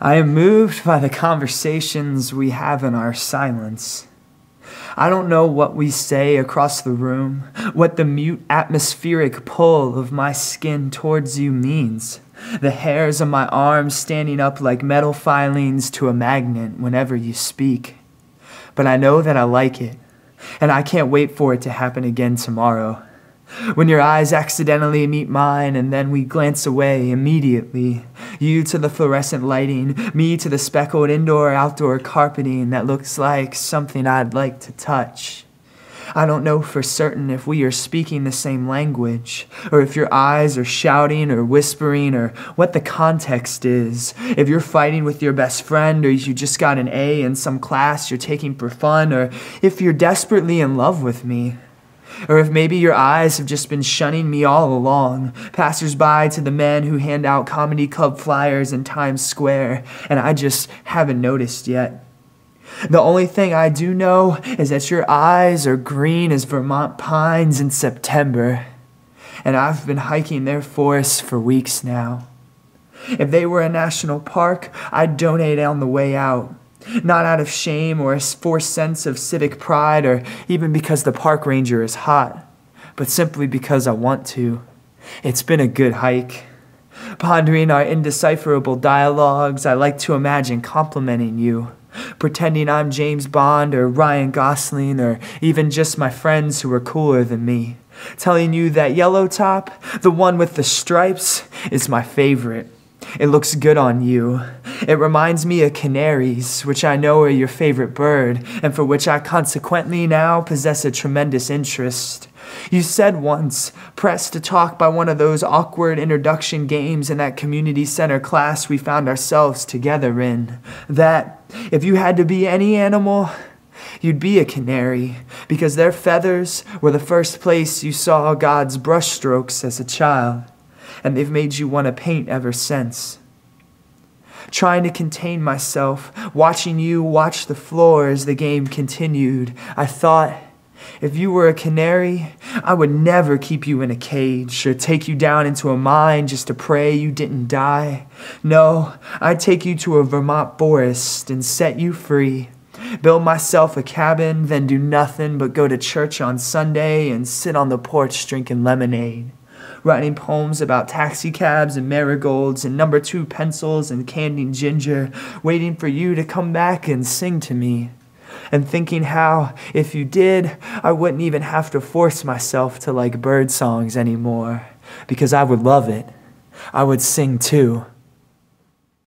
I am moved by the conversations we have in our silence. I don't know what we say across the room, what the mute atmospheric pull of my skin towards you means. The hairs on my arms standing up like metal filings to a magnet whenever you speak. But I know that I like it, and I can't wait for it to happen again tomorrow. When your eyes accidentally meet mine and then we glance away immediately. You to the fluorescent lighting, me to the speckled indoor-outdoor carpeting that looks like something I'd like to touch. I don't know for certain if we are speaking the same language, or if your eyes are shouting or whispering, or what the context is. If you're fighting with your best friend, or you just got an A in some class you're taking for fun, or if you're desperately in love with me. Or if maybe your eyes have just been shunning me all along, passers-by to the men who hand out comedy club flyers in Times Square, and I just haven't noticed yet. The only thing I do know is that your eyes are green as Vermont pines in September, and I've been hiking their forests for weeks now. If they were a national park, I'd donate on the way out. Not out of shame or a forced sense of civic pride or even because the park ranger is hot, but simply because I want to. It's been a good hike. Pondering our indecipherable dialogues, I like to imagine complimenting you, pretending I'm James Bond or Ryan Gosling or even just my friends who are cooler than me, telling you that yellow top, the one with the stripes, is my favorite. It looks good on you. It reminds me of canaries, which I know are your favorite bird, and for which I consequently now possess a tremendous interest. You said once, pressed to talk by one of those awkward introduction games in that community center class we found ourselves together in, that if you had to be any animal, you'd be a canary, because their feathers were the first place you saw God's brushstrokes as a child. And they've made you want to paint ever since. Trying to contain myself, watching you watch the floor as the game continued, I thought, if you were a canary, I would never keep you in a cage or take you down into a mine just to pray you didn't die. No, I'd take you to a Vermont forest and set you free. Build myself a cabin, then do nothing but go to church on Sunday and sit on the porch drinking lemonade. Writing poems about taxi cabs and marigolds and number 2 pencils and candied ginger, waiting for you to come back and sing to me. And thinking how, if you did, I wouldn't even have to force myself to like bird songs anymore, because I would love it. I would sing too.